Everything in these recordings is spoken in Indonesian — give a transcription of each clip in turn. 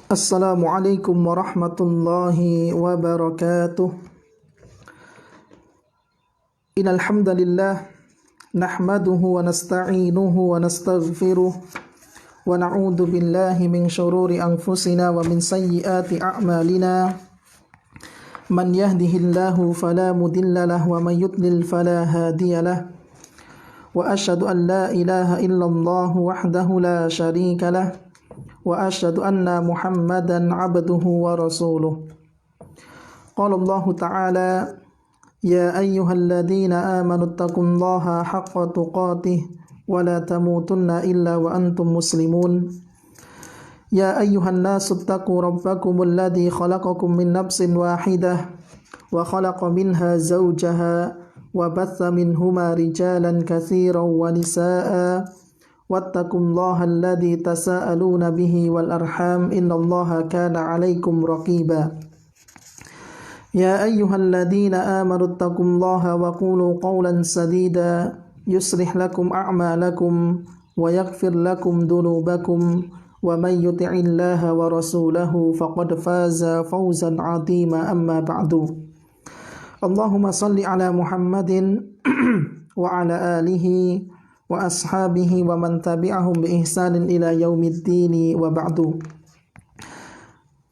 Assalamualaikum warahmatullahi wabarakatuh. Innal hamdalillah nahmaduhu wa nasta'inuhu wa nastaghfiruh wa na'udzu billahi min shururi anfusina wa min sayyiati a'malina. Man yahdihillahu fala mudilla lahu wa man yudlil fala hadiyalah. Wa asyhadu an la ilaha illallah wahdahu la syarika lah. Wa asyhadu anna Muhammadan abduhu wa rasuluh. Qala Allah Ta'ala, ya ayyuhalladzina amanu taqullaha haqqa tuqatih wa la tamutunna illa wa antum muslimun. Ya ayyuhan nasu taqu rabbakumul ladzi khalaqakum min nafsin wahidah wa khalaqa minha zawjaha wa batha minhuma rijalan katsiran wa nisaa'a wattaqullaha alladzi tasaaluna bihi wal arham innallaha kana 'alaikum raqiba. Ya ayyuhalladzina amanu taqullaha wa qulu qawlan sadida yuslih lakum a'malakum wa yaghfir lakum dhunubakum wa may yuti'illaha wa rasulahu faqad faza fawzan 'azima amma ba'du. Allahumma salli ala Muhammadin wa ala alihi wa ashabihi wa man tabi'ahum bi ihsanin ila yaumiddin wa ba'du.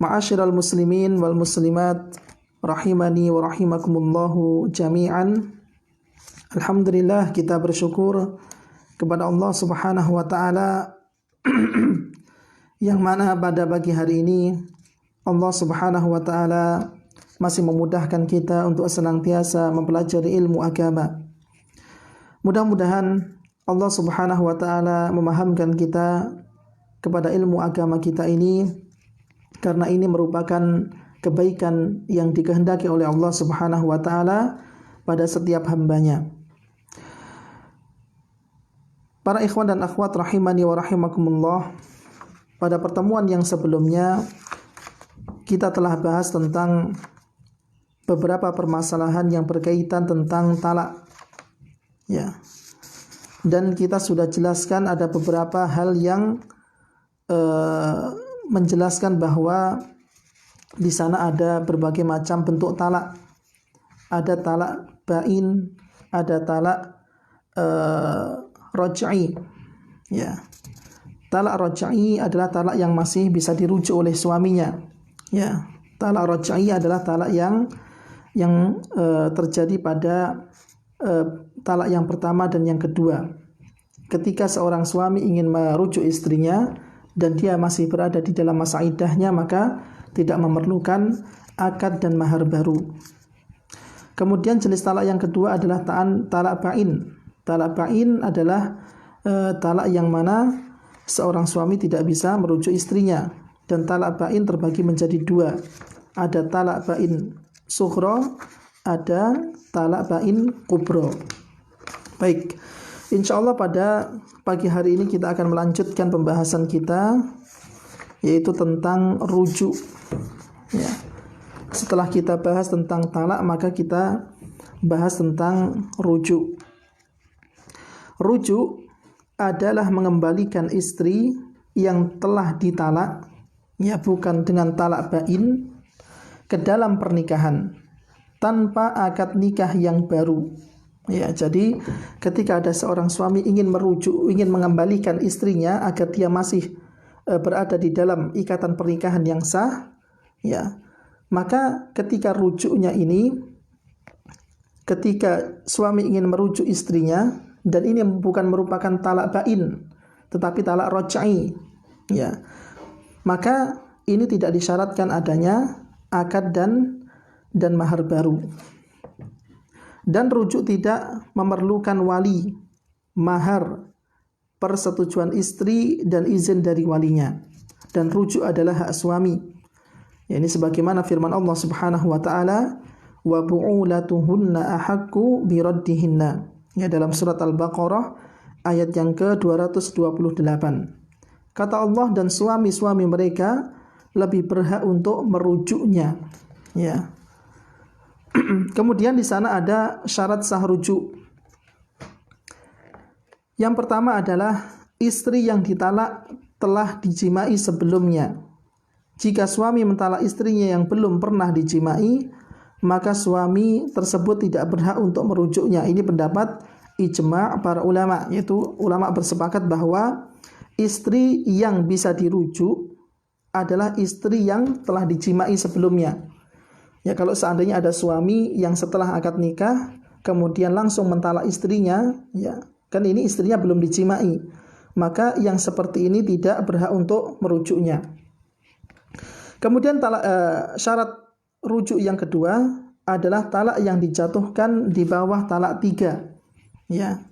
Ma'asyiral muslimin wal muslimat rahimani wa rahimakumullahu jami'an. Alhamdulillah, kita bersyukur kepada Allah Subhanahu wa taala yang mana pada pagi hari ini Allah Subhanahu wa taala masih memudahkan kita untuk senantiasa mempelajari ilmu agama. Mudah-mudahan Allah Subhanahu wa taala memahamkan kita kepada ilmu agama kita ini, karena ini merupakan kebaikan yang dikehendaki oleh Allah Subhanahu wa taala pada setiap hambanya. Para ikhwan dan akhwat rahimani wa rahimakumullah, pada pertemuan yang sebelumnya kita telah bahas tentang beberapa permasalahan yang berkaitan tentang talak. Ya. Dan kita sudah jelaskan ada beberapa hal yang menjelaskan bahwa di sana ada berbagai macam bentuk talak. Ada talak bain, ada talak raj'i. Ya. Talak raj'i adalah talak yang masih bisa dirujuk oleh suaminya. Ya. Talak raj'i adalah talak yang terjadi pada talak yang pertama dan yang kedua. Ketika seorang suami ingin merujuk istrinya dan dia masih berada di dalam masa iddahnya, maka tidak memerlukan akad dan mahar baru. Kemudian jenis talak yang kedua adalah talak bain. Talak bain adalah talak yang mana seorang suami tidak bisa merujuk istrinya, dan talak bain terbagi menjadi dua. Ada talak bain sughra, ada talak bain kubra. Baik, insyaallah pada pagi hari ini kita akan melanjutkan pembahasan kita, yaitu tentang rujuk. Ya. Setelah kita bahas tentang talak, maka kita bahas tentang rujuk. Rujuk adalah mengembalikan istri yang telah ditalak, ya, bukan dengan talak bain, ke dalam pernikahan tanpa akad nikah yang baru. Ya, jadi ketika ada seorang suami ingin merujuk, ingin mengembalikan istrinya agar dia masih berada di dalam ikatan pernikahan yang sah, ya, maka ketika rujuknya ini, ketika suami ingin merujuk istrinya, dan ini bukan merupakan talak bain tetapi talak raj'i, ya, maka ini tidak disyaratkan adanya akad dan mahar baru. Dan rujuk tidak memerlukan wali, mahar, persetujuan istri dan izin dari walinya. Dan rujuk adalah hak suami. Ya, ini sebagaimana firman Allah Subhanahu wa taala, wa bu'ulatuhunna ahaqqu biraddihinna. Ya, dalam surat Al-Baqarah ayat yang ke-228. Kata Allah, dan suami-suami mereka lebih berhak untuk merujuknya. Ya. Kemudian di sana ada syarat sah rujuk. Yang pertama adalah istri yang ditalak telah dijimai sebelumnya. Jika suami mentalak istrinya yang belum pernah dijimai, maka suami tersebut tidak berhak untuk merujuknya. Ini pendapat ijma' para ulama, yaitu ulama bersepakat bahwa istri yang bisa dirujuk adalah istri yang telah dijimai sebelumnya. Ya, kalau seandainya ada suami yang setelah akad nikah kemudian langsung mentalak istrinya, ya, kan ini istrinya belum dijimai, maka yang seperti ini tidak berhak untuk merujuknya. Kemudian syarat rujuk yang kedua adalah talak yang dijatuhkan di bawah talak 3. Ya.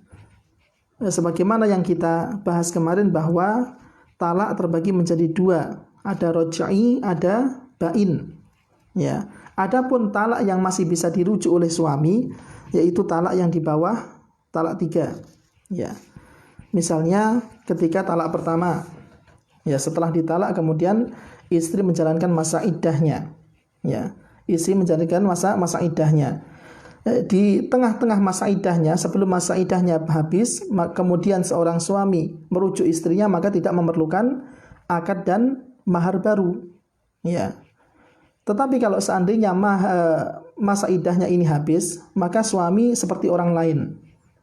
Sebagaimana yang kita bahas kemarin bahwa talak terbagi menjadi 2, ada roj'i, ada bain. Ya. Adapun talak yang masih bisa dirujuk oleh suami yaitu talak yang di bawah talak 3. Ya. Misalnya ketika talak pertama, ya, setelah ditalak kemudian istri menjalankan masa iddahnya. Ya, istri menjalankan masa iddahnya. Di tengah-tengah masa iddahnya, sebelum masa iddahnya habis, kemudian seorang suami merujuk istrinya, maka tidak memerlukan akad dan mahar baru. Ya. Tetapi kalau seandainya masa iddahnya ini habis, maka suami seperti orang lain.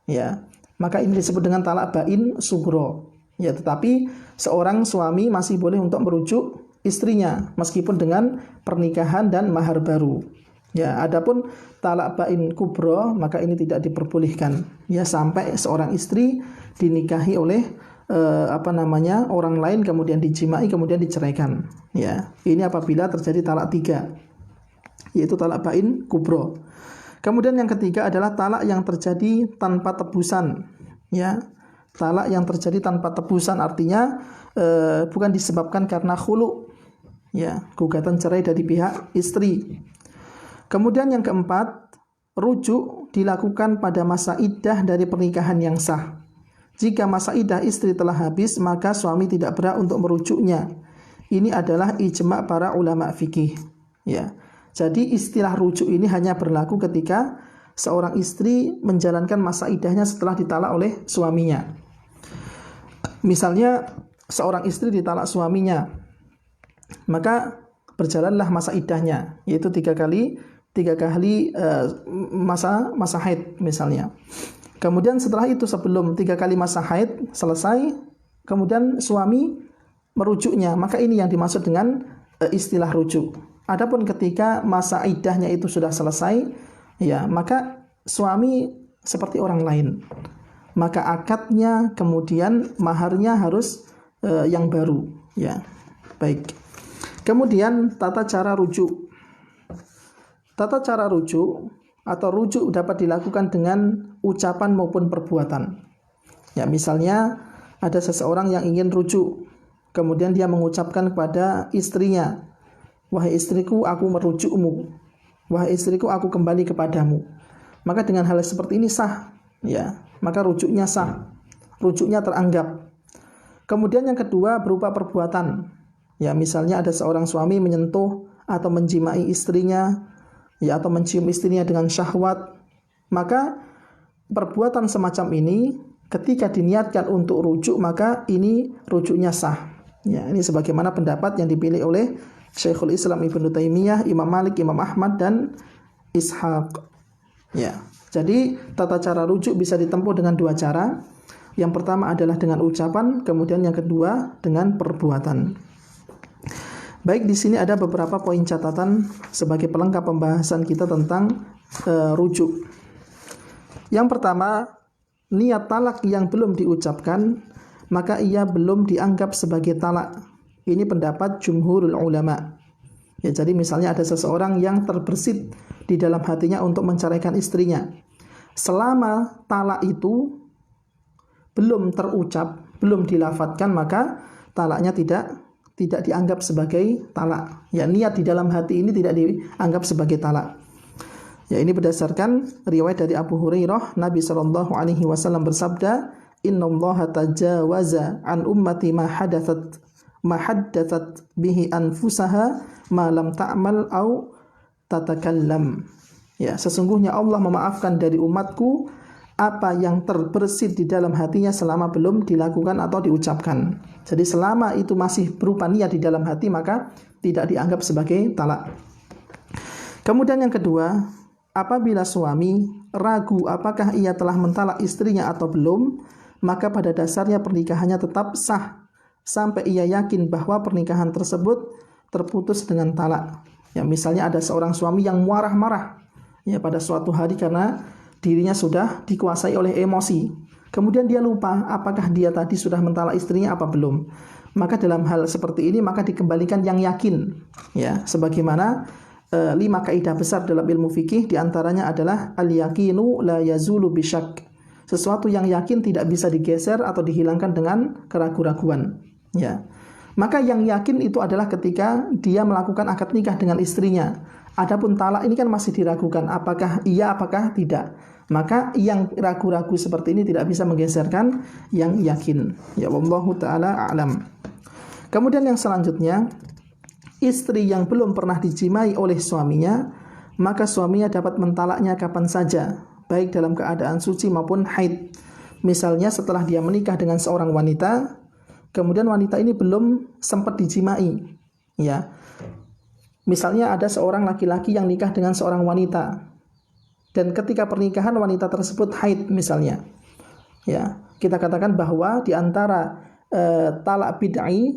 Ya. Maka ini disebut dengan talak bain sugro. Ya, tetapi seorang suami masih boleh untuk merujuk istrinya meskipun dengan pernikahan dan mahar baru. Ya, adapun talak bain kubro maka ini tidak diperbolehkan. Ya, sampai seorang istri dinikahi oleh orang lain kemudian dijimai kemudian diceraikan. Ya, ini apabila terjadi talak 3, yaitu talak bain kubro. Kemudian yang ketiga adalah talak yang terjadi tanpa tebusan. Ya, talak yang terjadi tanpa tebusan artinya bukan disebabkan karena khulu. Ya, gugatan cerai dari pihak istri. Kemudian yang keempat, rujuk dilakukan pada masa iddah dari pernikahan yang sah. Jika masa iddah istri telah habis, maka suami tidak berhak untuk merujuknya. Ini adalah ijma' para ulama fikih. Ya. Jadi istilah rujuk ini hanya berlaku ketika seorang istri menjalankan masa iddahnya setelah ditalak oleh suaminya. Misalnya seorang istri ditalak suaminya, maka berjalanlah masa iddahnya, yaitu 3 kali masa haid misalnya. Kemudian setelah itu sebelum 3 kali masa haid selesai, kemudian suami merujuknya, maka ini yang dimaksud dengan istilah rujuk. Adapun ketika masa iddahnya itu sudah selesai, ya, maka suami seperti orang lain. Maka akadnya kemudian maharnya harus yang baru, ya. Baik. Kemudian tata cara rujuk. Tata cara rujuk atau rujuk dapat dilakukan dengan ucapan maupun perbuatan. Ya, misalnya ada seseorang yang ingin rujuk, kemudian dia mengucapkan kepada istrinya, "Wahai istriku, aku merujukmu. Wahai istriku, aku kembali kepadamu." Maka dengan hal seperti ini sah, ya. Maka rujuknya sah. Rujuknya teranggap. Kemudian yang kedua berupa perbuatan. Ya, misalnya ada seorang suami menyentuh atau menjimai istrinya, ya, atau mencium istrinya dengan syahwat, maka perbuatan semacam ini ketika diniatkan untuk rujuk, maka ini rujuknya sah. Ya, ini sebagaimana pendapat yang dipilih oleh Syekhul Islam Ibnu Taimiyah, Imam Malik, Imam Ahmad dan Ishaq. Ya. Jadi tata cara rujuk bisa ditempuh dengan 2 cara. Yang pertama adalah dengan ucapan, kemudian yang kedua dengan perbuatan. Baik, di sini ada beberapa poin catatan sebagai pelengkap pembahasan kita tentang rujuk. Yang pertama, niat talak yang belum diucapkan, maka ia belum dianggap sebagai talak. Ini pendapat jumhurul ulama. Ya, jadi misalnya ada seseorang yang terbersit di dalam hatinya untuk menceraikan istrinya. Selama talak itu belum terucap, belum dilafadzkan, maka talaknya tidak dianggap sebagai talak. Ya, niat di dalam hati ini tidak dianggap sebagai talak. Ya, ini berdasarkan riwayat dari Abu Hurairah, Nabi SAW bersabda, "Innallaha tajawaza an ummati ma haddathat bihi anfusaha ma lam ta'mal au tatakallam." Ya, sesungguhnya Allah memaafkan dari umatku apa yang terbersit di dalam hatinya selama belum dilakukan atau diucapkan. Jadi selama itu masih berupa niat di dalam hati, maka tidak dianggap sebagai talak. Kemudian yang kedua, apabila suami ragu apakah ia telah mentalak istrinya atau belum, maka pada dasarnya pernikahannya tetap sah sampai ia yakin bahwa pernikahan tersebut terputus dengan talak. Ya, misalnya ada seorang suami yang marah-marah ya pada suatu hari karena dirinya sudah dikuasai oleh emosi. Kemudian dia lupa apakah dia tadi sudah mentalak istrinya apa belum. Maka dalam hal seperti ini maka dikembalikan yang yakin. Ya, sebagaimana 5 kaidah besar dalam ilmu fikih, diantaranya adalah al-yaqinu la yazulu bisyak. Sesuatu yang yakin tidak bisa digeser atau dihilangkan dengan keraguan-raguan. Ya. Maka yang yakin itu adalah ketika dia melakukan akad nikah dengan istrinya. Adapun talak ini kan masih diragukan, apakah iya apakah tidak. Maka yang ragu-ragu seperti ini tidak bisa menggeserkan yang yakin. Ya, wallahu taala a'lam. Kemudian yang selanjutnya, istri yang belum pernah dijimai oleh suaminya, maka suaminya dapat mentalaknya kapan saja, baik dalam keadaan suci maupun haid. Misalnya setelah dia menikah dengan seorang wanita, kemudian wanita ini belum sempat dijimai. Ya. Misalnya ada seorang laki-laki yang nikah dengan seorang wanita, dan ketika pernikahan wanita tersebut haid misalnya. Ya, kita katakan bahwa di antara talak bid'ai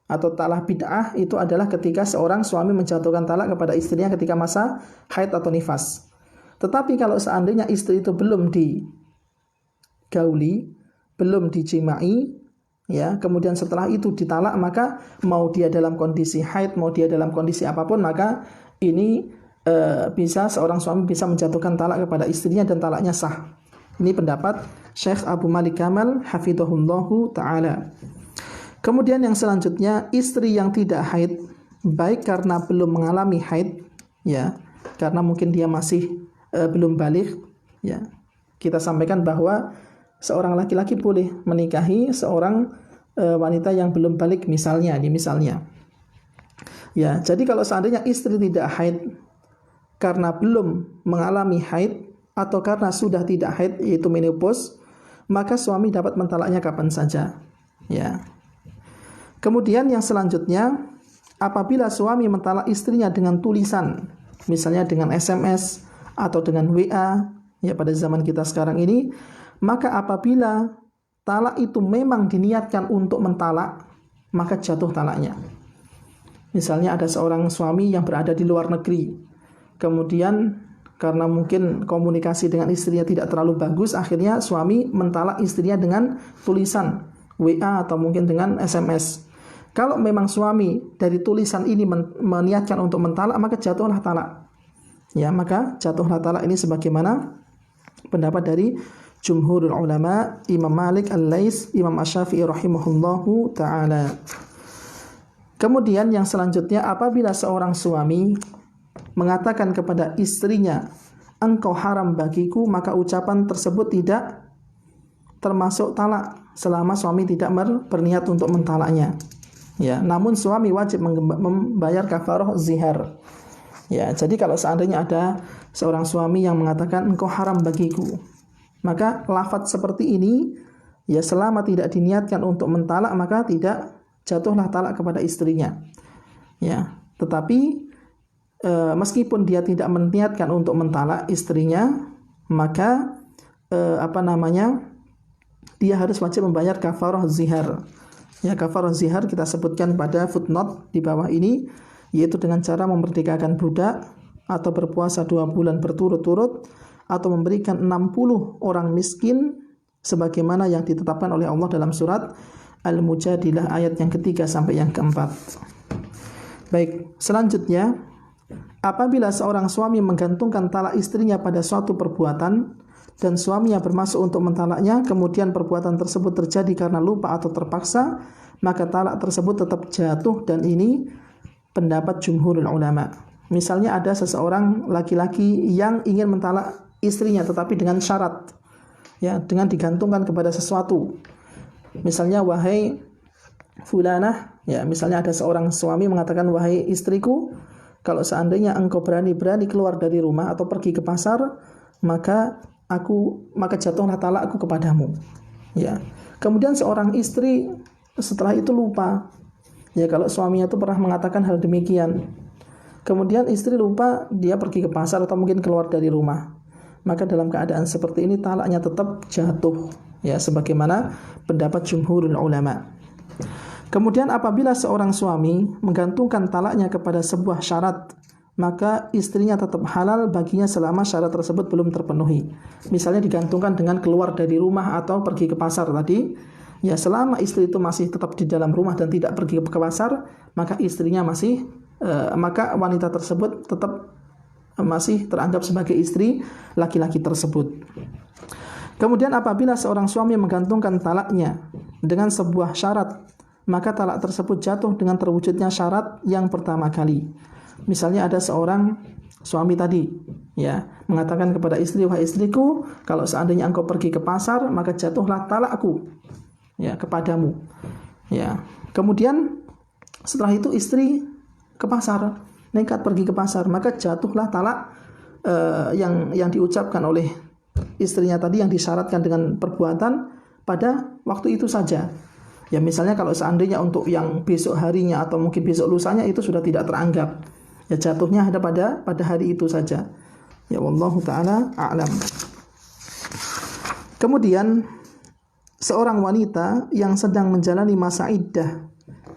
atau talak bid'ah itu adalah ketika seorang suami menjatuhkan talak kepada istrinya ketika masa haid atau nifas. Tetapi kalau seandainya istri itu belum digauli, belum dijimai, ya, kemudian setelah itu ditalak, maka mau dia dalam kondisi haid, mau dia dalam kondisi apapun, maka ini bisa seorang suami bisa menjatuhkan talak kepada istrinya dan talaknya sah. Ini pendapat Syekh Abu Malik Kamal hafidhahullahu taala. Kemudian yang selanjutnya, istri yang tidak haid, baik karena belum mengalami haid, ya, karena mungkin dia masih belum baligh, ya. Kita sampaikan bahwa seorang laki-laki boleh menikahi seorang wanita yang belum baligh misalnya, Ya, jadi kalau seandainya istri tidak haid karena belum mengalami haid atau karena sudah tidak haid yaitu menopause, maka suami dapat mentalaknya kapan saja. Ya. Kemudian yang selanjutnya, apabila suami mentalak istrinya dengan tulisan, misalnya dengan SMS atau dengan WA, ya pada zaman kita sekarang ini, maka apabila talak itu memang diniatkan untuk mentalak, maka jatuh talaknya. Misalnya ada seorang suami yang berada di luar negeri, kemudian karena mungkin komunikasi dengan istrinya tidak terlalu bagus, akhirnya suami mentalak istrinya dengan tulisan WA atau mungkin dengan SMS. Kalau memang suami dari tulisan ini meniatkan untuk mentalak, maka jatuhlah talak. Ya, maka jatuhlah talak ini sebagaimana pendapat dari jumhurul ulama, Imam Malik, Al-Lais, Imam Asy-Syafi'i rahimahullahu taala. Kemudian yang selanjutnya, apabila seorang suami mengatakan kepada istrinya, engkau haram bagiku, maka ucapan tersebut tidak termasuk talak selama suami tidak berniat untuk mentalaknya. Ya, namun suami wajib membayar kafarah zihar. Ya, jadi kalau seandainya ada seorang suami yang mengatakan engkau haram bagiku, maka lafaz seperti ini ya selama tidak diniatkan untuk mentalak maka tidak jatuhlah talak kepada istrinya. Ya, tetapi meskipun dia tidak meniatkan untuk mentalak istrinya, maka dia harus wajib membayar kafarah zihar. Ya, kafarah zihar kita sebutkan pada footnote di bawah ini, yaitu dengan cara memerdekakan budak atau berpuasa 2 bulan berturut-turut atau memberikan 60 orang miskin sebagaimana yang ditetapkan oleh Allah dalam surat Al-Mujadilah ayat yang ketiga sampai yang keempat. Baik, selanjutnya, apabila seorang suami menggantungkan talak istrinya pada suatu perbuatan dan suaminya bermaksud untuk mentalaknya, kemudian perbuatan tersebut terjadi karena lupa atau terpaksa, maka talak tersebut tetap jatuh, dan ini pendapat jumhurul ulama. Misalnya ada seseorang laki-laki yang ingin mentalak istrinya tetapi dengan syarat, ya, dengan digantungkan kepada sesuatu. Misalnya, wahai fulanah, ya, misalnya ada seorang suami mengatakan, wahai istriku, kalau seandainya engkau berani-berani keluar dari rumah atau pergi ke pasar, maka maka jatuhlah talakku kepadamu. Ya. Kemudian seorang istri setelah itu lupa. Ya, kalau suaminya itu pernah mengatakan hal demikian. Kemudian istri lupa, dia pergi ke pasar atau mungkin keluar dari rumah. Maka dalam keadaan seperti ini talaknya tetap jatuh. Ya, sebagaimana pendapat jumhurul ulama. Kemudian apabila seorang suami menggantungkan talaknya kepada sebuah syarat, maka istrinya tetap halal baginya selama syarat tersebut belum terpenuhi. Misalnya digantungkan dengan keluar dari rumah atau pergi ke pasar tadi, ya selama istri itu masih tetap di dalam rumah dan tidak pergi ke pasar, maka maka wanita tersebut tetap masih teranggap sebagai istri laki-laki tersebut. Kemudian apabila seorang suami menggantungkan talaknya dengan sebuah syarat, maka talak tersebut jatuh dengan terwujudnya syarat yang pertama kali. Misalnya ada seorang suami tadi, ya, mengatakan kepada istri, wahai istriku, kalau seandainya engkau pergi ke pasar, maka jatuhlah talakku, ya, kepadamu. Ya. Kemudian setelah itu istri ke pasar, nekat pergi ke pasar, maka jatuhlah talak yang diucapkan oleh istrinya tadi yang disyaratkan dengan perbuatan pada waktu itu saja. Ya, misalnya kalau seandainya untuk yang besok harinya atau mungkin besok lusanya itu sudah tidak teranggap. Ya, jatuhnya ada pada hari itu saja. Ya, wallahu taala a'lam. Kemudian seorang wanita yang sedang menjalani masa iddah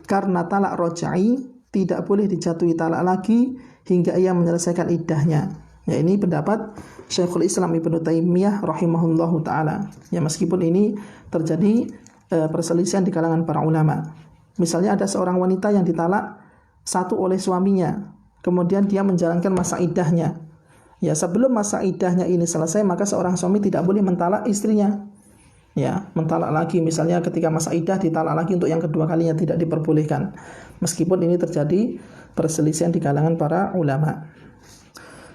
karena talak raj'i tidak boleh dijatuhi talak lagi hingga ia menyelesaikan iddahnya. Ya, ini pendapat Syekhul Islam Ibnu Taimiyah rahimahullahu taala. Ya, meskipun ini terjadi perselisihan di kalangan para ulama. Misalnya ada seorang wanita yang ditalak satu oleh suaminya, kemudian dia menjalankan masa iddahnya. Ya, sebelum masa iddahnya ini selesai, maka seorang suami tidak boleh mentalak istrinya. Ya, mentalak lagi, misalnya ketika masa iddah ditalak lagi untuk yang kedua kalinya, tidak diperbolehkan. Meskipun ini terjadi perselisihan di kalangan para ulama.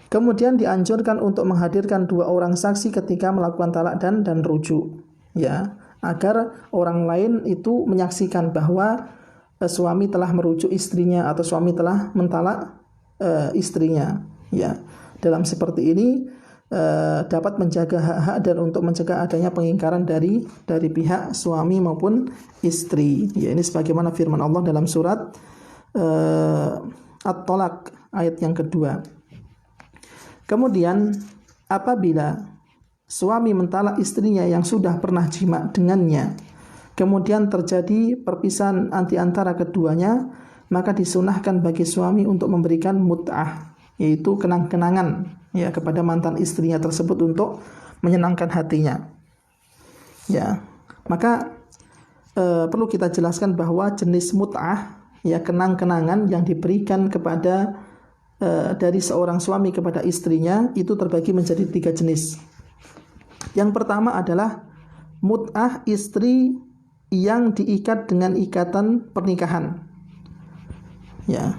Kemudian dianjurkan untuk menghadirkan 2 orang saksi ketika melakukan talak dan rujuk. Ya, agar orang lain itu menyaksikan bahwa suami telah merujuk istrinya atau suami telah mentalak istrinya. Ya, dalam seperti ini dapat menjaga hak-hak dan untuk mencegah adanya pengingkaran dari pihak suami maupun istri. Ya, ini sebagaimana firman Allah dalam surat At-Tolak ayat yang kedua. Kemudian apabila suami mentalak istrinya yang sudah pernah jima dengannya, kemudian terjadi perpisahan antara keduanya, maka disunahkan bagi suami untuk memberikan mut'ah, yaitu kenang-kenangan, ya, kepada mantan istrinya tersebut untuk menyenangkan hatinya. Ya, maka perlu kita jelaskan bahwa jenis mut'ah, ya, kenang-kenangan yang diberikan kepada dari seorang suami kepada istrinya itu terbagi menjadi 3 jenis. Yang pertama adalah mut'ah istri yang diikat dengan ikatan pernikahan. Ya.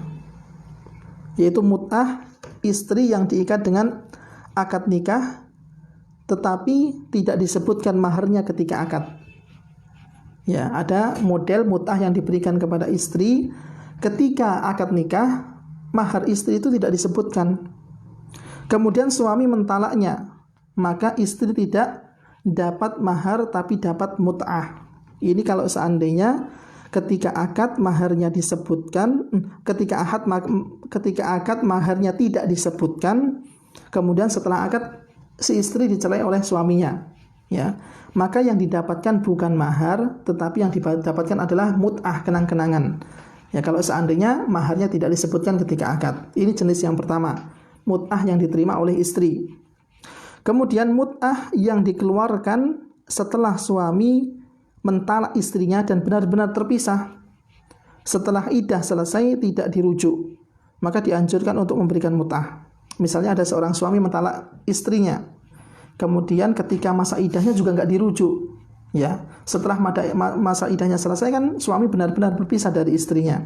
Yaitu mut'ah istri yang diikat dengan akad nikah tetapi tidak disebutkan maharnya ketika akad. Ya, ada model mut'ah yang diberikan kepada istri ketika akad nikah, mahar istri itu tidak disebutkan. Kemudian suami mentalaknya, maka istri tidak dapat mahar tapi dapat mut'ah. Ini kalau seandainya ketika akad maharnya disebutkan, ketika akad maharnya tidak disebutkan, kemudian setelah akad si istri dicerai oleh suaminya, ya, maka yang didapatkan bukan mahar tetapi yang didapatkan adalah mut'ah, kenang-kenangan. Ya, kalau seandainya maharnya tidak disebutkan ketika akad. Ini jenis yang pertama, mut'ah yang diterima oleh istri. Kemudian mut'ah yang dikeluarkan setelah suami mentalak istrinya dan benar-benar terpisah. Setelah iddah selesai tidak dirujuk, maka dianjurkan untuk memberikan mut'ah. Misalnya ada seorang suami mentalak istrinya, kemudian ketika masa iddahnya juga nggak dirujuk. Ya, setelah masa iddahnya selesai kan suami benar-benar berpisah dari istrinya.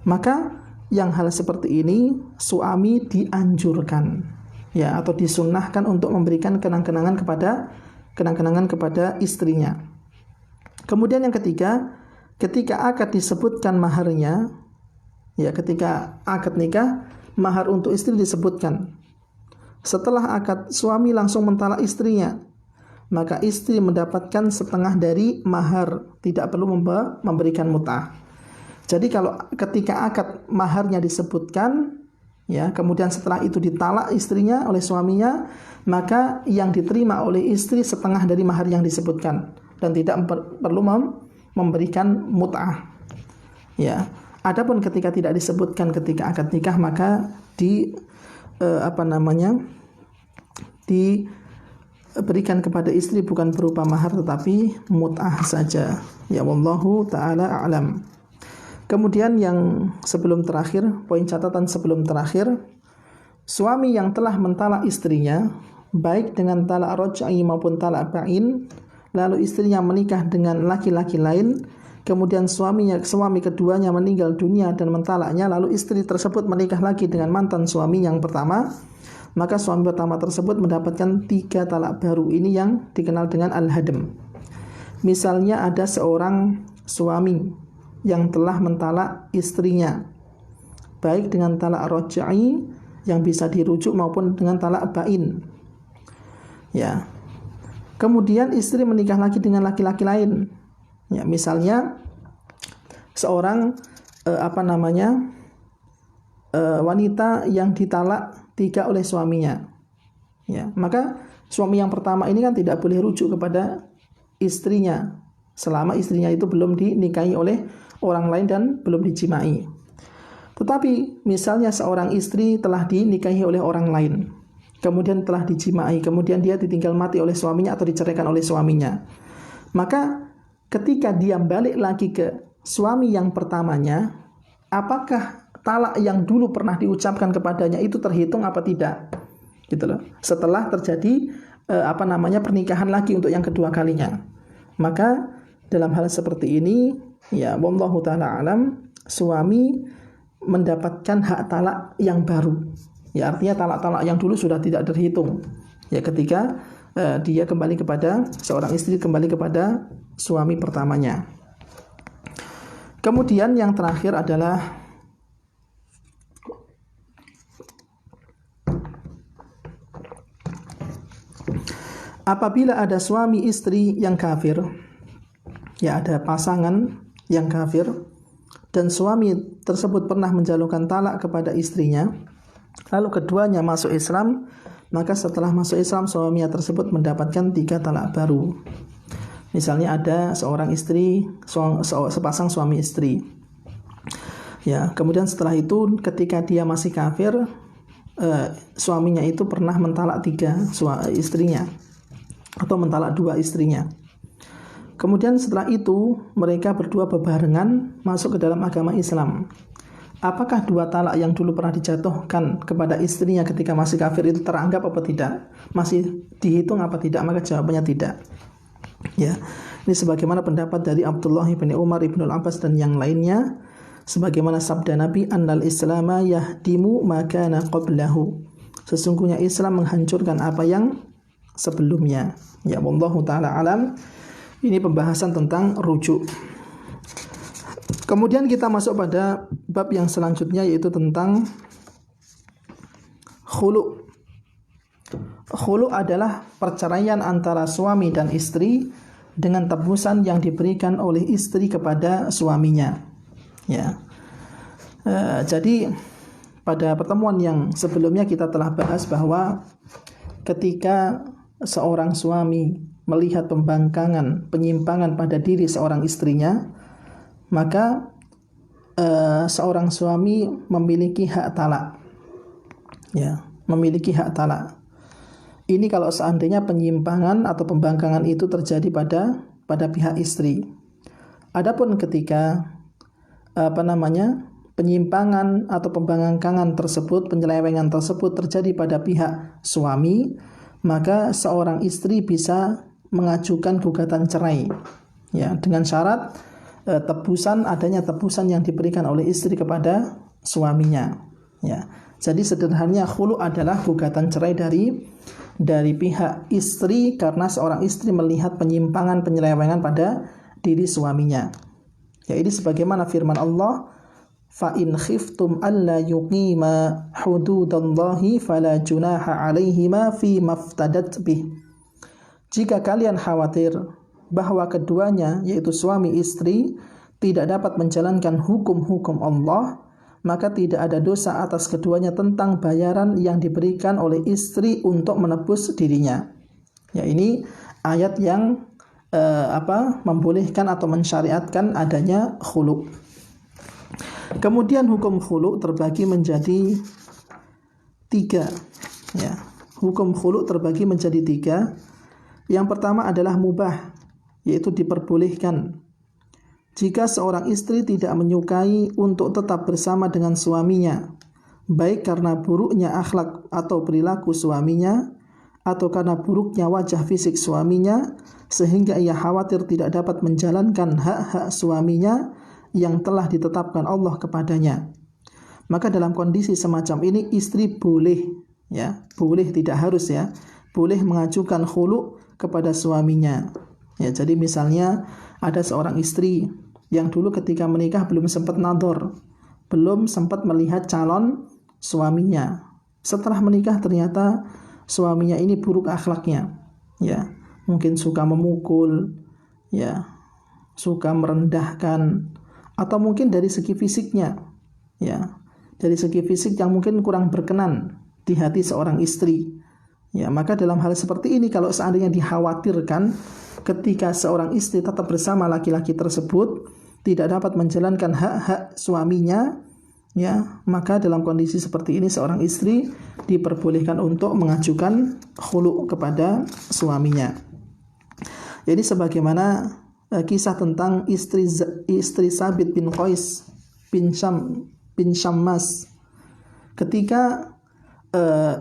Maka yang hal seperti ini suami dianjurkan, ya, atau disunnahkan untuk memberikan kenang-kenangan kepada istrinya. Kemudian yang ketiga, ketika akad disebutkan maharnya, ya, ketika akad nikah mahar untuk istri disebutkan, setelah akad suami langsung mentalak istrinya, maka istri mendapatkan setengah dari mahar, tidak perlu memberikan mut'ah. Jadi kalau ketika akad maharnya disebutkan, ya, kemudian setelah itu ditalak istrinya oleh suaminya, maka yang diterima oleh istri setengah dari mahar yang disebutkan dan tidak perlu memberikan mut'ah. Ya. Adapun ketika tidak disebutkan ketika akad nikah, maka diberikan kepada istri bukan berupa mahar tetapi mut'ah saja. Ya, wallahu taala a'lam. Kemudian yang sebelum terakhir, poin catatan sebelum terakhir, suami yang telah mentalak istrinya, baik dengan talak raj'i maupun talak ba'in, lalu istrinya menikah dengan laki-laki lain, kemudian suami keduanya meninggal dunia dan mentalaknya, lalu istri tersebut menikah lagi dengan mantan suami yang pertama, maka suami pertama tersebut mendapatkan 3 talak baru. Ini yang dikenal dengan al-hadm. Misalnya ada seorang suami yang telah mentalak istrinya, baik dengan talak raj'i yang bisa dirujuk maupun dengan talak ba'in. Ya. Kemudian istri menikah lagi dengan laki-laki lain. Ya, misalnya seorang wanita yang ditalak 3 oleh suaminya. Ya, maka suami yang pertama ini kan tidak boleh rujuk kepada istrinya selama istrinya itu belum dinikahi oleh orang lain dan belum dijimai. Tetapi misalnya seorang istri telah dinikahi oleh orang lain, kemudian telah dijimai, kemudian dia ditinggal mati oleh suaminya atau diceraikan oleh suaminya, maka ketika dia balik lagi ke suami yang pertamanya, apakah talak yang dulu pernah diucapkan kepadanya itu terhitung apa tidak? Gitu loh. Setelah terjadi pernikahan lagi untuk yang kedua kalinya. Maka dalam hal seperti ini, ya, wallahu taala alam, suami mendapatkan hak talak yang baru. Ya, artinya talak-talak yang dulu sudah tidak terhitung. Ya, ketika dia kembali kepada seorang istri, kembali kepada suami pertamanya. Kemudian yang terakhir adalah apabila ada suami istri yang kafir, ya, ada pasangan yang kafir dan suami tersebut pernah menjalurkan talak kepada istrinya, lalu keduanya masuk Islam, maka setelah masuk Islam suaminya tersebut mendapatkan 3 talak baru. Misalnya ada seorang istri, sepasang suami istri. Ya, kemudian setelah itu ketika dia masih kafir, suaminya itu pernah mentalak 3 istrinya atau mentalak 2 istrinya. Kemudian setelah itu mereka berdua bebarengan masuk ke dalam agama Islam. Apakah 2 talak yang dulu pernah dijatuhkan kepada istrinya ketika masih kafir itu teranggap apa tidak? Masih dihitung apa tidak? Maka jawabannya tidak. Ya, ini sebagaimana pendapat dari Abdullah bin Umar, Ibnu Abbas dan yang lainnya, sebagaimana sabda Nabi, annal islama yahdimu ma kana qablahu. Sesungguhnya Islam menghancurkan apa yang sebelumnya. Ya, wallahu taala alam. Ini pembahasan tentang rujuk. Kemudian kita masuk pada bab yang selanjutnya, yaitu tentang khulu. Khulu adalah perceraian antara suami dan istri dengan tebusan yang diberikan oleh istri kepada suaminya. Ya. Jadi pada pertemuan yang sebelumnya kita telah bahas bahwa ketika seorang suami melihat pembangkangan, penyimpangan pada diri seorang istrinya, maka seorang suami memiliki hak talak. Ya, memiliki hak talak. Ini kalau seandainya penyimpangan atau pembangkangan itu terjadi pada pihak istri. Adapun ketika penyimpangan atau pembangkangan tersebut, penyelewengan tersebut terjadi pada pihak suami, maka seorang istri bisa mengajukan gugatan cerai, ya, dengan syarat adanya tebusan yang diberikan oleh istri kepada suaminya. Ya, jadi sederhananya khulu adalah gugatan cerai dari pihak istri karena seorang istri melihat penyimpangan, penyelewengan pada diri suaminya. Ya, ini sebagaimana firman Allah, fa in khiftum alla yuqima hududallahi fala junaha 'alaihima fi maftadat bih. Jika kalian khawatir bahwa keduanya yaitu suami istri tidak dapat menjalankan hukum-hukum Allah, maka tidak ada dosa atas keduanya tentang bayaran yang diberikan oleh istri untuk menebus dirinya. Ya, ini ayat yang membolehkan atau mensyariatkan adanya khulu. Kemudian hukum khulu terbagi menjadi 3. Ya, hukum khulu terbagi menjadi 3. Yang pertama adalah mubah, yaitu diperbolehkan. Jika seorang istri tidak menyukai untuk tetap bersama dengan suaminya, baik karena buruknya akhlak atau perilaku suaminya, atau karena buruknya wajah fisik suaminya, sehingga ia khawatir tidak dapat menjalankan hak-hak suaminya yang telah ditetapkan Allah kepadanya, maka dalam kondisi semacam ini istri boleh, ya, boleh, tidak harus, ya, boleh mengajukan khulu kepada suaminya. Ya, jadi misalnya ada seorang istri yang dulu ketika menikah belum sempat nador, belum sempat melihat calon suaminya. Setelah menikah ternyata suaminya ini buruk akhlaknya, ya, mungkin suka memukul, ya, suka merendahkan, atau mungkin dari segi fisiknya, ya, dari segi fisik yang mungkin kurang berkenan di hati seorang istri. Ya, maka dalam hal seperti ini kalau seandainya dikhawatirkan ketika seorang istri tetap bersama laki-laki tersebut tidak dapat menjalankan hak-hak suaminya, ya, maka dalam kondisi seperti ini seorang istri diperbolehkan untuk mengajukan khulu kepada suaminya. Jadi sebagaimana kisah tentang istri Sabit bin Qais bin Syammas, ketika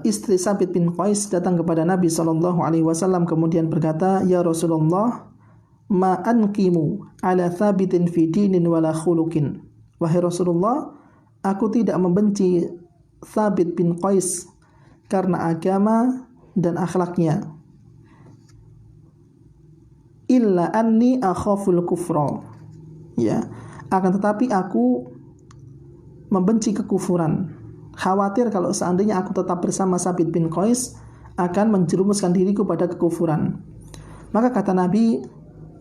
istri Sabit bin Qais datang kepada Nabi SAW kemudian berkata, "Ya Rasulullah, ma anqimu ala thabitin fi dinin wala khuluqin." Wahai Rasulullah, aku tidak membenci Thabit bin Qais karena agama dan akhlaknya, illa anni akhaful kufra. Ya, akan tetapi aku membenci kekufuran. Khawatir kalau seandainya aku tetap bersama Sabit bin Qais akan menjerumuskan diriku pada kekufuran. Maka kata Nabi,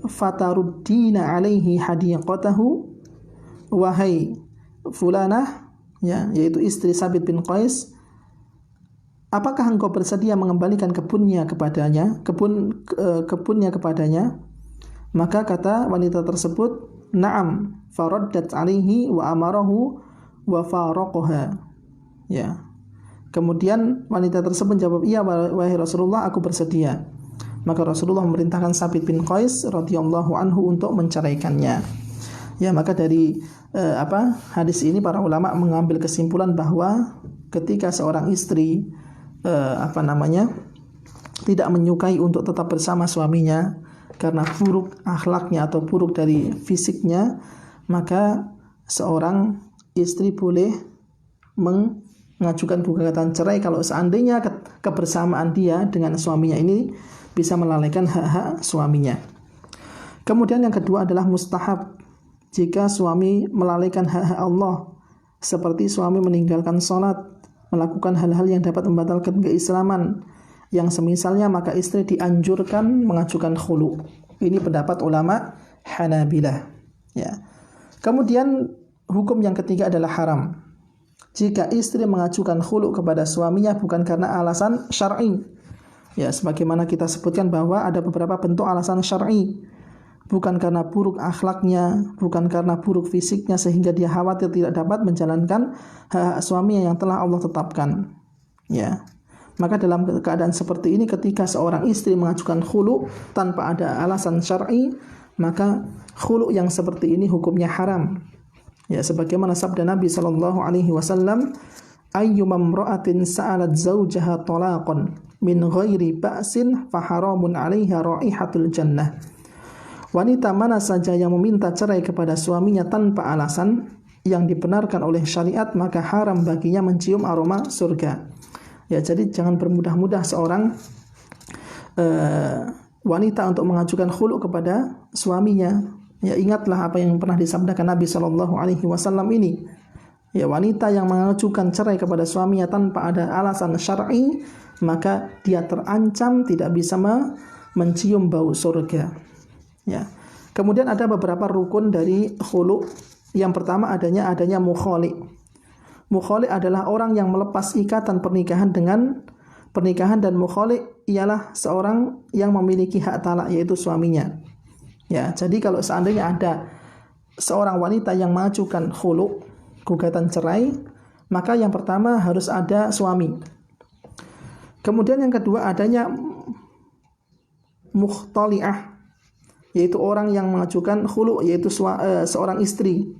fataruddina alaihi hadiqatahu, wahai fulanah, ya, yaitu istri Sabit bin Qais, apakah engkau bersedia mengembalikan kebunnya kepadanya, kebunnya kepadanya? Maka kata wanita tersebut, na'am, faraddat alaihi wa amarahu wa faraqaha. Ya. Kemudian wanita tersebut menjawab, "Iya wahai Rasulullah, aku bersedia." Maka Rasulullah memerintahkan Sabit bin Qais radhiyallahu anhu untuk menceraikannya. Ya, maka dari hadis ini para ulama mengambil kesimpulan bahwa ketika seorang istri tidak menyukai untuk tetap bersama suaminya karena buruk akhlaknya atau buruk dari fisiknya, maka seorang istri boleh mengajukan gugatan cerai kalau seandainya kebersamaan dia dengan suaminya ini bisa melalaikan hak-hak suaminya. Kemudian yang kedua adalah mustahab jika suami melalaikan hak-hak Allah, seperti suami meninggalkan sholat, melakukan hal-hal yang dapat membatalkan keislaman, yang semisalnya, maka istri dianjurkan mengajukan khulu. Ini pendapat ulama Hanabilah. Ya. Kemudian hukum yang ketiga adalah haram. Jika istri mengajukan khulu kepada suaminya bukan karena alasan syar'i. Ya, sebagaimana kita sebutkan bahwa ada beberapa bentuk alasan syar'i. Bukan karena buruk akhlaknya, bukan karena buruk fisiknya sehingga dia khawatir tidak dapat menjalankan hak suaminya yang telah Allah tetapkan. Ya. Maka dalam keadaan seperti ini ketika seorang istri mengajukan khulu tanpa ada alasan syar'i, maka khulu yang seperti ini hukumnya haram. Ya, sebagaimana sabda Nabi sallallahu alaihi wasallam, ayyuma imra'atin sa'alat zawjaha talaqan min ghairi ba'sin fa haramun 'alaiha raihatul jannah. Wanita mana saja yang meminta cerai kepada suaminya tanpa alasan yang dibenarkan oleh syariat, maka haram baginya mencium aroma surga. Ya, jadi jangan bermudah-mudah seorang wanita untuk mengajukan khulu kepada suaminya. Ya, ingatlah apa yang pernah disabdakan Nabi sallallahu alaihi wasallam ini. ya wanita yang mengajukan cerai kepada suaminya tanpa ada alasan syar'i, maka dia terancam tidak bisa mencium bau surga. Ya. Kemudian ada beberapa rukun dari khulu. Yang pertama adanya mukhali. Mukhali adalah orang yang melepas ikatan pernikahan dan mukhali ialah seorang yang memiliki hak talak, yaitu suaminya. Ya, jadi kalau seandainya ada seorang wanita yang mengajukan khulu, gugatan cerai, maka yang pertama harus ada suami. Kemudian yang kedua adanya mukhtali'ah, yaitu orang yang mengajukan khulu, yaitu seorang istri.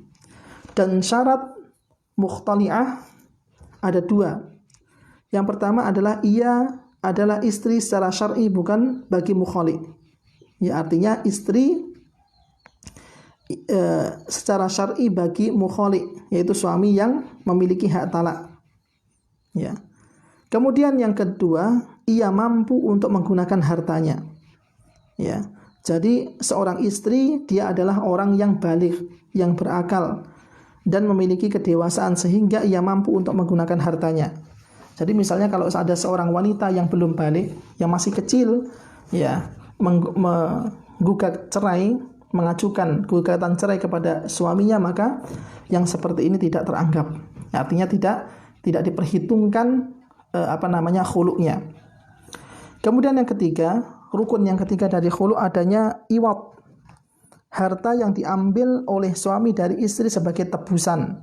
Dan syarat mukhtali'ah ada dua. Yang pertama adalah ia adalah istri secara syar'i, bukan bagi mukhali. Ya, artinya istri secara syar'i bagi mukhali, yaitu suami yang memiliki hak talak. Ya. Kemudian yang kedua, ia mampu untuk menggunakan hartanya. Ya. Jadi seorang istri dia adalah orang yang baligh, yang berakal dan memiliki kedewasaan sehingga ia mampu untuk menggunakan hartanya. Jadi misalnya kalau ada seorang wanita yang belum baligh, yang masih kecil, ya, menggugat cerai, mengajukan gugatan cerai kepada suaminya, maka yang seperti ini tidak teranggap. Artinya tidak diperhitungkan khulu'nya. Kemudian yang ketiga, rukun yang ketiga dari khulu adanya iwad. Harta yang diambil oleh suami dari istri sebagai tebusan.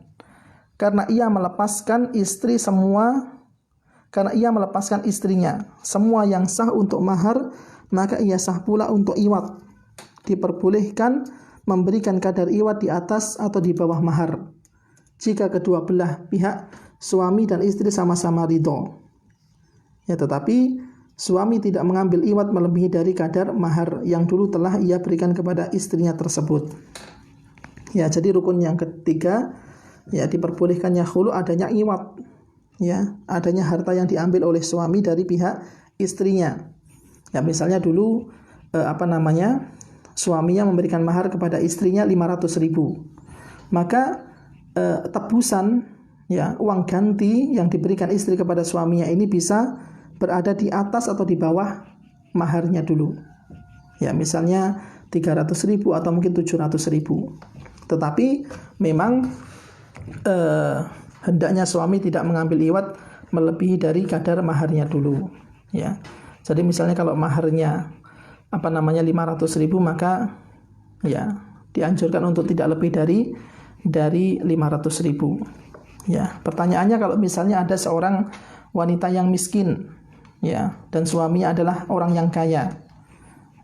Karena ia melepaskan istrinya semua yang sah untuk mahar, maka ia sah pula untuk iwad. Diperbolehkan memberikan kadar iwad di atas atau di bawah mahar jika kedua belah pihak suami dan istri sama-sama ridho. Ya, tetapi suami tidak mengambil iwad melebihi dari kadar mahar yang dulu telah ia berikan kepada istrinya tersebut. Ya, jadi rukun yang ketiga, ya, diperbolehkannya khulu adanya iwad. Ya, adanya harta yang diambil oleh suami dari pihak istrinya. Ya, misalnya dulu suaminya memberikan mahar kepada istrinya 500.000. Maka tebusan, ya, uang ganti yang diberikan istri kepada suaminya ini bisa berada di atas atau di bawah maharnya dulu. Ya, misalnya 300.000 atau mungkin 700.000. Tetapi memang hendaknya suami tidak mengambil iwad melebihi dari kadar maharnya dulu. Ya. Jadi misalnya kalau maharnya 500.000, maka ya dianjurkan untuk tidak lebih dari 500.000. Ya, pertanyaannya kalau misalnya ada seorang wanita yang miskin, ya, dan suaminya adalah orang yang kaya.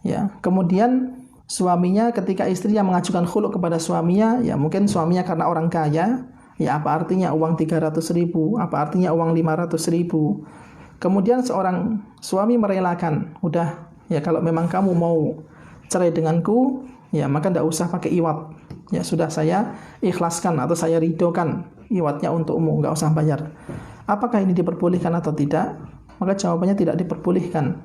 Ya, kemudian suaminya ketika istrinya mengajukan khulu kepada suaminya, ya mungkin suaminya karena orang kaya, ya apa artinya uang 300.000, apa artinya uang 500.000. Kemudian seorang suami merelakan, udah, ya kalau memang kamu mau cerai denganku, ya maka tidak usah pakai iwad. Ya sudah, saya ikhlaskan atau saya ridhokan iwadnya untukmu, nggak usah bayar. Apakah ini diperbolehkan atau tidak? Maka jawabannya tidak diperbolehkan.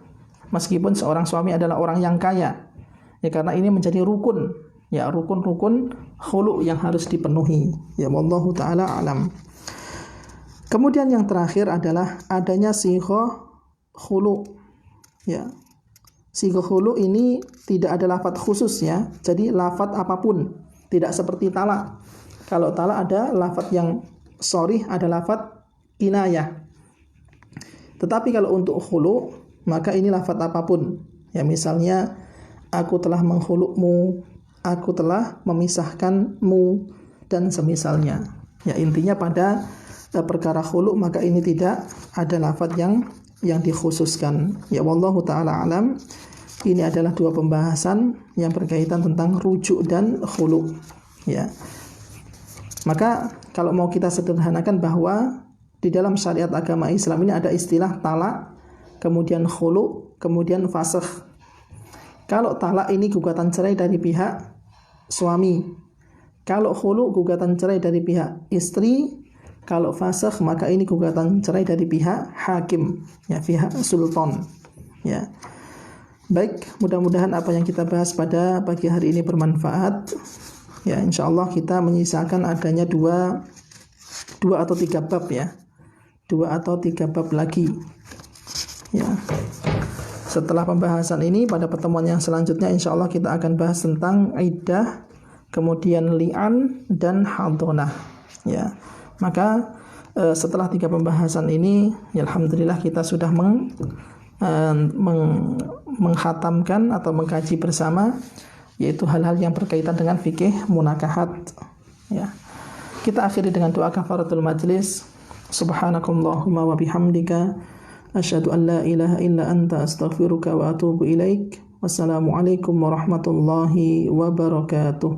Meskipun seorang suami adalah orang yang kaya. Ya karena ini menjadi rukun. Ya rukun-rukun khulu yang harus dipenuhi. Ya wallahu taala alam. Kemudian yang terakhir adalah adanya sigha khulu. Ya. Sigha khulu ini tidak ada lafadz khusus, ya. Jadi lafadz apapun, tidak seperti talak. Kalau talak ada lafadz yang sharih, ada lafadz kinayah. Tetapi kalau untuk khulu, maka ini lafadz apapun. Ya misalnya aku telah menghulukmu, aku telah memisahkanmu, dan semisalnya. Ya intinya pada perkara khulu maka ini tidak ada lafadz yang dikhususkan. Ya wallahu taala alam. Ini adalah dua pembahasan yang berkaitan tentang rujuk dan khulu. Ya. Maka kalau mau kita sederhanakan bahwa di dalam syariat agama Islam ini ada istilah talak, kemudian khulu, kemudian fasakh. Kalau talak ini gugatan cerai dari pihak suami. Kalau khulu gugatan cerai dari pihak istri. Kalau fasakh maka ini gugatan cerai dari pihak hakim, ya pihak sultan. Ya. Baik, mudah-mudahan apa yang kita bahas pada pagi hari ini bermanfaat. Ya, insyaallah kita menyisakan adanya dua 2 atau 3 bab ya. 2 atau 3 bab lagi. Ya. Setelah pembahasan ini, pada pertemuan yang selanjutnya insya Allah kita akan bahas tentang iddah, kemudian li'an dan hadonah. Ya. Maka setelah 3 pembahasan ini, ya alhamdulillah kita sudah menghatamkan atau mengkaji bersama, yaitu hal-hal yang berkaitan dengan fikih munakahat. Ya. Kita akhiri dengan doa kafaratul majlis. Subhanakallahumma wa bihamdika asyhadu an la ilaha illa anta astaghfiruka wa atubu ilaik. Wassalamualaikum warahmatullahi wabarakatuh.